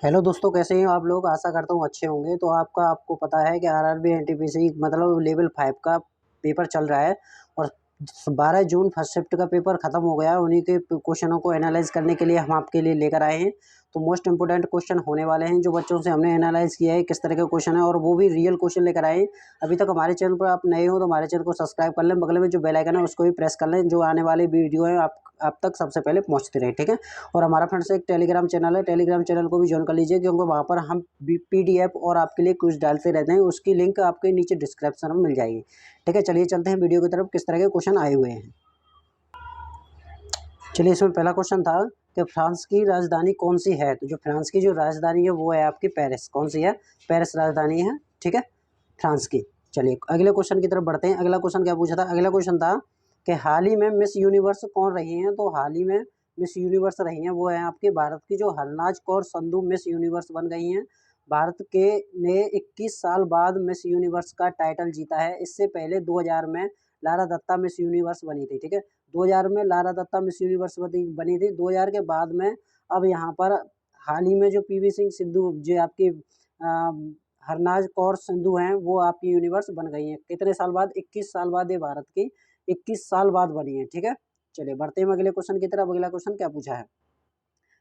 Hello दोस्तों, कैसे हैं आप लोग। आशा करता हूँ अच्छे होंगे। तो आपको पता है कि आरआरबी एनटीपीसी मतलब लेवल 5 का पेपर चल रहा है और 12 जून फर्स्ट शिफ्ट का पेपर खत्म हो गया। उन्हीं के क्वेश्चनों को एनालाइज करने के लिए हम आपके लिए लेकर आए हैं। तो मोस्ट इंपोर्टेंट क्वेश्चन होने वाले हैं जो बच्चों से हमने एनालाइज किया है, किस तरह के क्वेश्चन है और वो भी रियल क्वेश्चन लेकर आए हैं। अभी तक हमारे चैनल पर आप नए हो तो हमारे चैनल को सब्सक्राइब कर लें, बगल में जो बेल आइकन है उसको भी प्रेस कर लें, जो आने वाली वीडियो है आप तक सबसे पहले पहुंचती रहे। ठीक है। और हमारा फ्रेंड्स एक टेलीग्राम चैनल है, टेलीग्राम चैनल को भी ज्वाइन कर लीजिए, क्योंकि वहाँ पर हम पीडीएफ और आपके लिए कुछ डालते रहते हैं। उसकी लिंक आपके नीचे डिस्क्रिप्शन में मिल जाएगी। ठीक है, चलिए चलते हैं वीडियो की तरफ, किस तरह के क्वेश्चन आए हुए हैं। चलिए, इसमें पहला क्वेश्चन था कि फ्रांस की राजधानी कौन सी है। तो जो फ्रांस की जो राजधानी है वो है आपकी पेरिस। कौन सी है? पेरिस राजधानी है। ठीक है, फ्रांस की। चलिए अगले क्वेश्चन की तरफ बढ़ते हैं। अगला क्वेश्चन क्या पूछा था? अगला क्वेश्चन था कि हाल ही में मिस यूनिवर्स कौन रही हैं। तो हाल ही में मिस यूनिवर्स रही हैं वो है आपकी भारत की जो हरनाज कौर संधू मिस यूनिवर्स बन गई हैं। भारत के ने 21 साल बाद मिस यूनिवर्स का टाइटल जीता है। इससे पहले 2000 में लारा दत्ता मिस यूनिवर्स बनी थी। ठीक है, 2000 में लारा दत्ता मिस यूनिवर्स बनी थी। 2000 के बाद में अब यहाँ पर हाल ही में जो पीवी सिंह सिद्धू जो आपकी हरनाज कौर सिंधु हैं वो आपकी यूनिवर्स बन गई हैं। कितने साल बाद? 21 साल बाद। ये भारत की 21 साल बाद बनी है। ठीक है, चलिए बढ़ते हैं अगले क्वेश्चन की तरफ। अगला क्वेश्चन क्या पूछा है?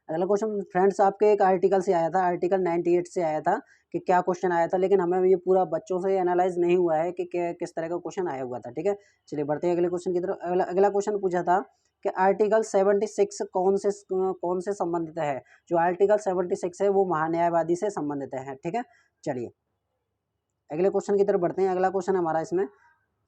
अगला क्वेश्चन फ्रेंड्स आपके एक आर्टिकल से आया था, आर्टिकल 98 से आया था कि क्या क्वेश्चन आया था, लेकिन हमें ये पूरा बच्चों से एनालाइज नहीं हुआ है कि किस तरह का क्वेश्चन आया हुआ था। ठीक है, चलिए बढ़ते हैं अगले क्वेश्चन की तरफ। अगला क्वेश्चन पूछा था कि आर्टिकल 76 कौन से संबंधित है। जो आर्टिकल 76 है वो महान्यायवादी से संबंधित है। ठीक है, चलिए अगले क्वेश्चन की तरफ बढ़ते हैं। अगला क्वेश्चन हमारा इसमें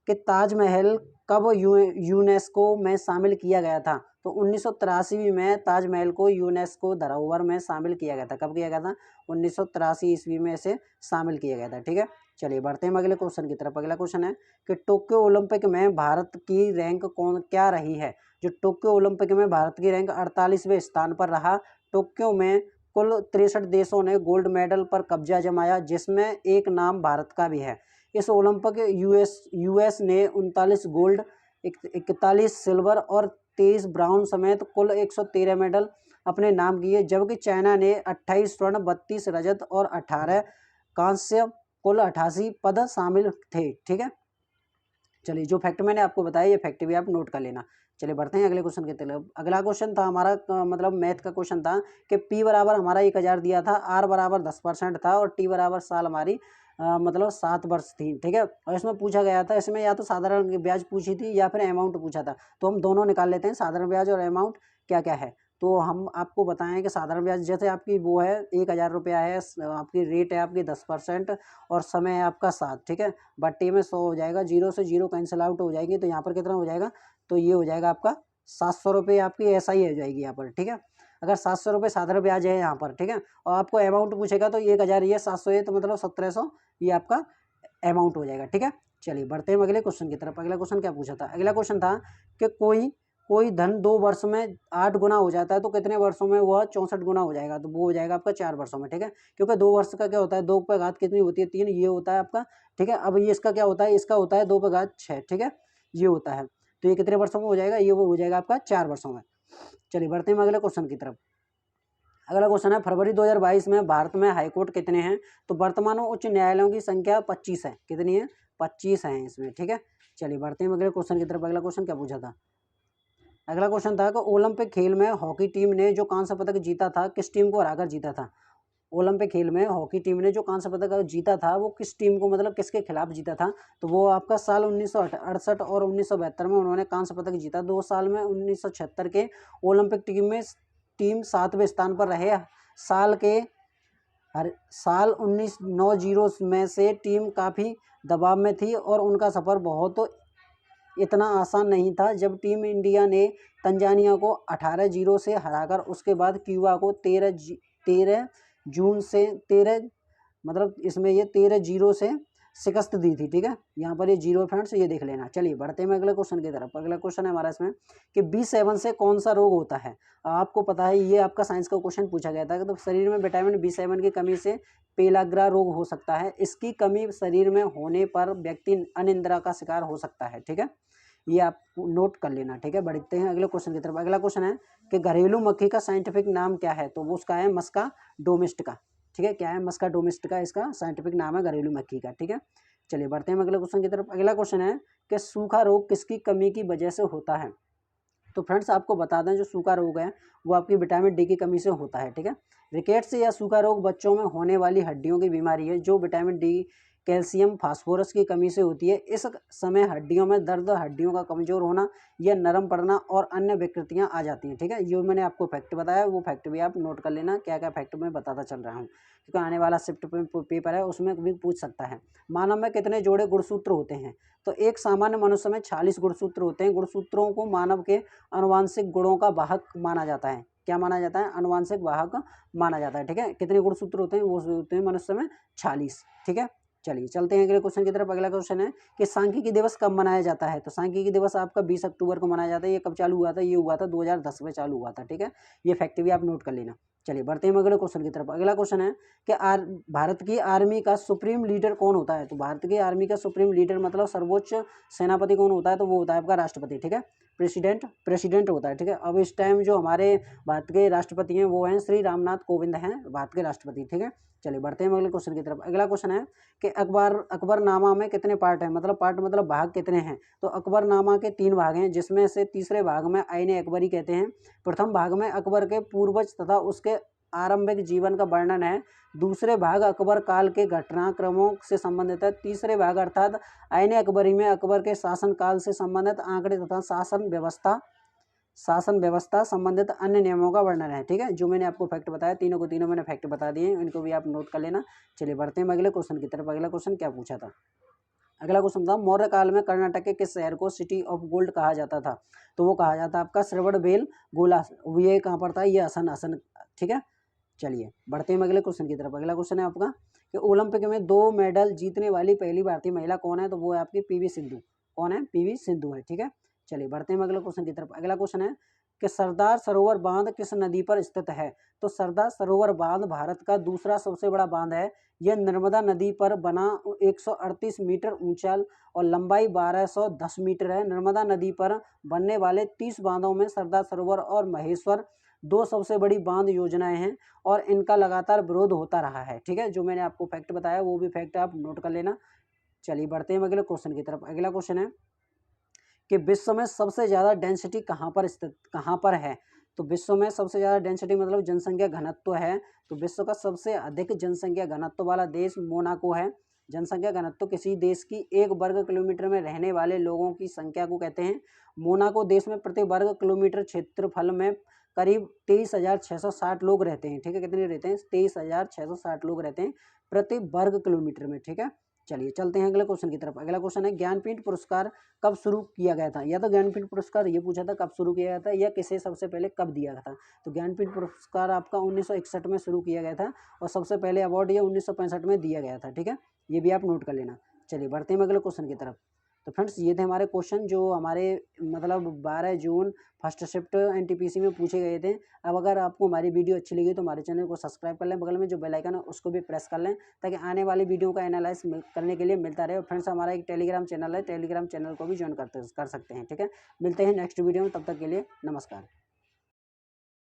कि ताजमहल कब यूनेस्को में शामिल किया गया था। तो 1983 में ताजमहल को यूनेस्को धरोहर में शामिल किया गया था। कब किया गया था? 1983 ईस्वी में इसे शामिल किया गया था। ठीक है, चलिए बढ़ते हैं अगले क्वेश्चन की तरफ। अगला क्वेश्चन है कि टोक्यो ओलंपिक में भारत की रैंक क्या रही है। जो टोक्यो ओलंपिक में भारत की रैंक 48वें स्थान पर रहा। टोक्यो में कुल 63 देशों ने गोल्ड मेडल पर कब्जा जमाया, जिसमें एक नाम भारत का भी है। इस ओलंपिक यूएस ने 39 गोल्ड, 41 सिल्वर और 23 ब्राउन समेत कुल 113 मेडल अपने नाम किए, जबकि चाइना ने 28 स्वर्ण, 32 रजत और 18 कांस्य, कुल 88 पद शामिल थे। ठीक है, चलिए जो फैक्ट मैंने आपको बताया ये फैक्ट भी आप नोट कर लेना। चलिए बढ़ते हैं अगले क्वेश्चन की तरफ। अगला क्वेश्चन था हमारा मतलब मैथ का क्वेश्चन था कि P बराबर हमारा 1000 दिया था, R बराबर 10% था और T बराबर साल हमारी मतलब 7 वर्ष थी। ठीक है, और इसमें पूछा गया था, इसमें या तो साधारण ब्याज पूछी थी या फिर अमाउंट पूछा था। तो हम दोनों निकाल लेते हैं, साधारण ब्याज और अमाउंट क्या क्या है। तो हम आपको बताएं कि साधारण ब्याज जैसे आपकी वो है 1000 रुपया है, आपकी रेट है आपकी 10% और समय है आपका 7। ठीक है, बट्टी में 100 हो जाएगा, जीरो से जीरो कैंसिल आउट हो जाएगी, तो यहाँ पर कितना हो जाएगा? तो ये हो जाएगा आपका 700 रुपये आपकी एसआई हो जाएगी यहाँ पर। ठीक है, अगर 700 रुपये साधारण ब्याज है यहाँ पर। ठीक है, और आपको अमाउंट पूछेगा तो 1000 ये 700 ये तो मतलब 1700 ये आपका अमाउंट हो जाएगा। ठीक है, चलिए बढ़ते हैं अगले क्वेश्चन की तरफ। अगला क्वेश्चन क्या पूछा था? अगला क्वेश्चन था कि कोई कोई धन 2 वर्ष में 8 गुना हो जाता है तो कितने वर्षों में वह 64 गुना हो जाएगा। तो वो हो जाएगा आपका 4 वर्षों में। ठीक है, क्योंकि 2 वर्ष का क्या होता है, 2 पे घात कितनी होती है? 3, ये होता है आपका। ठीक है, अब ये इसका क्या होता है? इसका होता है 2 पे घात 6। ठीक है, ये होता है। तो ये कितने वर्षों में हो जाएगा? ये वो हो जाएगा आपका 4 वर्षों में। चलिए बढ़ते हैं अगले क्वेश्चन की तरफ। अगला क्वेश्चन है फरवरी 2022 में भारत में हाईकोर्ट कितने हैं। तो वर्तमान में उच्च न्यायालयों की संख्या 25 है। कितनी है? 25 है इसमें। ठीक है, चलिए बढ़ते हैं अगले क्वेश्चन की तरफ। अगला क्वेश्चन क्या पूछा था? अगला क्वेश्चन था कि ओलंपिक खेल में हॉकी टीम ने जो कांस्य पदक जीता था किस टीम को हराकर जीता था। ओलंपिक खेल में हॉकी टीम ने जो कांस्य पदक जीता था वो किस टीम को मतलब किसके खिलाफ जीता था। तो वो आपका साल 1968 और 1972 में उन्होंने कांस्य पदक जीता। 2 साल में 1976 के ओलंपिक टीम 7वें स्थान पर रहे। साल के हर साल 1990 में से टीम काफ़ी दबाव में थी और उनका सफ़र बहुत इतना आसान नहीं था। जब टीम इंडिया ने तंजानिया को 18-0 से हराकर उसके बाद क्यूबा को 13 जून से 13 मतलब इसमें ये 13-0 से शिकस्त दी थी। ठीक है, यहाँ पर ये जीरो फ्रेंड्स ये देख लेना। चलिए बढ़ते हैं अगले क्वेश्चन की तरफ। अगला क्वेश्चन है हमारा इसमें कि B7 से कौन सा रोग होता है। आपको पता है ये आपका साइंस का क्वेश्चन पूछा गया था। तो शरीर में विटामिन B7 की कमी से पेलाग्रा रोग हो सकता है। इसकी कमी शरीर में होने पर व्यक्ति अनिद्रा का शिकार हो सकता है। ठीक है, ये आप नोट कर लेना, ठीक है। बढ़ते हैं अगले क्वेश्चन की तरफ। अगला क्वेश्चन है कि घरेलू मक्खी का साइंटिफिक नाम क्या है, तो वो उसका है मस्का डोमेस्टिका, ठीक है। क्या है? मस्का डोमेस्टिका इसका साइंटिफिक नाम है घरेलू मक्खी का, ठीक है। चलिए बढ़ते हैं अगले क्वेश्चन की तरफ। अगला क्वेश्चन है कि सूखा रोग किसकी कमी की वजह से होता है, तो फ्रेंड्स आपको बता दें जो सूखा रोग है वो आपकी विटामिन डी की कमी से होता है, ठीक है। रिकेट्स या सूखा रोग बच्चों में होने वाली हड्डियों की बीमारी है जो विटामिन डी, कैल्शियम, फास्फोरस की कमी से होती है। इस समय हड्डियों में दर्द, हड्डियों का कमजोर होना या नरम पड़ना और अन्य विकृतियां आ जाती हैं, ठीक है। ये मैंने आपको फैक्ट बताया, वो फैक्ट भी आप नोट कर लेना, क्या क्या फैक्ट मैं बताता चल रहा हूँ, क्योंकि आने वाला शिफ्ट पेपर है उसमें भी पूछ सकता है। मानव में कितने जोड़े गुणसूत्र होते हैं, तो एक सामान्य मनुष्य में 46 गुणसूत्र होते हैं। गुणसूत्रों को मानव के आनुवांशिक गुणों का वाहक माना जाता है। क्या माना जाता है? आनुवांशिक वाहक माना जाता है, ठीक है। कितने गुणसूत्र होते हैं? वो होते हैं मनुष्य में 46, ठीक है। चलिए चलते हैं अगले क्वेश्चन की तरफ। अगला क्वेश्चन है कि सांख्यिकी दिवस कब मनाया जाता है, तो सांख्यिकी दिवस आपका 20 अक्टूबर को मनाया जाता है। ये कब चालू हुआ था? ये हुआ था 2010 में चालू हुआ था, ठीक है। ये फैक्ट भी आप नोट कर लेना। चलिए बढ़ते हैं अगले क्वेश्चन की तरफ। अगला क्वेश्चन है कि भारत की आर्मी का सुप्रीम लीडर कौन होता है, तो भारत की आर्मी का सुप्रीम लीडर मतलब सर्वोच्च सेनापति कौन होता है, तो वो होता है आपका राष्ट्रपति, ठीक है। प्रेसिडेंट होता है, ठीक है। अब इस टाइम जो हमारे भारत के राष्ट्रपति हैं वो हैं श्री रामनाथ कोविंद हैं भारत के राष्ट्रपति, ठीक है। चलिए बढ़ते हैं अगले क्वेश्चन की तरफ। अगला क्वेश्चन है कि अकबरनामा में कितने पार्ट हैं, मतलब पार्ट मतलब भाग कितने हैं, तो अकबरनामा के 3 भाग हैं, जिसमें से तीसरे भाग में आईने अकबरी कहते हैं। प्रथम भाग में अकबर के पूर्वज तथा उसके आरंभिक जीवन का वर्णन है। दूसरे भाग अकबर काल के घटनाक्रमों से संबंधित है। तीसरे भाग अर्थात आईने अकबरी में अकबर के शासन काल से संबंधित आंकड़े तथा शासन व्यवस्था संबंधित अन्य नियमों का वर्णन है, ठीक है। जो मैंने आपको फैक्ट बताया तीनों को तीनों मैंने फैक्ट बता दिए, इनको भी आप नोट कर लेना। चलिए बढ़ते हैं अगले क्वेश्चन की तरफ। अगला क्वेश्चन क्या पूछा था? अगला क्वेश्चन था मौर्य काल में कर्नाटक के किस शहर को सिटी ऑफ गोल्ड कहा जाता था, तो वो कहा जाता आपका श्रवणबेल गोला। ये कहाँ पर था? ये असम, ठीक है। चलिए बढ़ते हैं अगले क्वेश्चन की तरफ। अगला क्वेश्चन है आपका कि ओलंपिक में 2 मेडल जीतने वाली पहली भारतीय महिला कौन है, तो वो है आपकी पीवी सिंधु। कौन है? पीवी सिंधु है, ठीक है। चलिए बढ़ते हैं अगले क्वेश्चन की तरफ। अगला क्वेश्चन है कि सरदार सरोवर बांध किस नदी पर स्थित है, तो सरदार सरोवर बांध भारत का दूसरा सबसे बड़ा बांध है। यह नर्मदा नदी पर बना 138 मीटर ऊंचा और लंबाई 1210 मीटर है। नर्मदा नदी पर बनने वाले 30 बांधों में सरदार सरोवर और महेश्वर 2 सबसे बड़ी बांध योजनाएं हैं और इनका लगातार विरोध होता रहा है, ठीक है। जो मैंने आपको फैक्ट बताया वो भी फैक्ट आप नोट कर लेना। चलिए बढ़ते हैं अगले क्वेश्चन की तरफ। अगला क्वेश्चन है कि विश्व में सबसे ज़्यादा डेंसिटी कहाँ पर है, तो विश्व में सबसे ज़्यादा डेंसिटी मतलब जनसंख्या घनत्व है, तो विश्व का सबसे अधिक जनसंख्या घनत्व वाला देश मोनाको है। जनसंख्या घनत्व किसी देश की 1 वर्ग किलोमीटर में रहने वाले लोगों की संख्या को कहते हैं। मोनाको देश में प्रति वर्ग किलोमीटर क्षेत्रफल में करीब 23,660 लोग रहते हैं, ठीक है। कितने रहते हैं? 23,660 लोग रहते हैं प्रति वर्ग किलोमीटर में, ठीक है। चलिए चलते हैं अगले क्वेश्चन की तरफ। अगला क्वेश्चन है ज्ञानपीठ पुरस्कार कब शुरू किया गया था, या तो ज्ञानपीठ पुरस्कार ये पूछा था कब शुरू किया गया था या किसे सबसे पहले कब दिया गया था, तो ज्ञानपीठ पुरस्कार आपका 1961 में शुरू किया गया था और सबसे पहले अवार्ड ये 1965 में दिया गया था, ठीक है। ये भी आप नोट कर लेना। चलिए बढ़ते हैं अगले क्वेश्चन की तरफ। तो फ्रेंड्स ये थे हमारे क्वेश्चन जो हमारे मतलब 12 जून फर्स्ट शिफ्ट एनटीपीसी में पूछे गए थे। अब अगर आपको हमारी वीडियो अच्छी लगी तो हमारे चैनल को सब्सक्राइब कर लें, बगल में जो बेल आइकन है उसको भी प्रेस कर लें ताकि आने वाली वीडियो का एनालाइज करने के लिए मिलता रहे। और फ्रेंड्स हमारा एक टेलीग्राम चैनल है, टेलीग्राम चैनल को भी ज्वाइन कर सकते हैं, ठीक है। मिलते हैं नेक्स्ट वीडियो में, तब तक के लिए नमस्कार।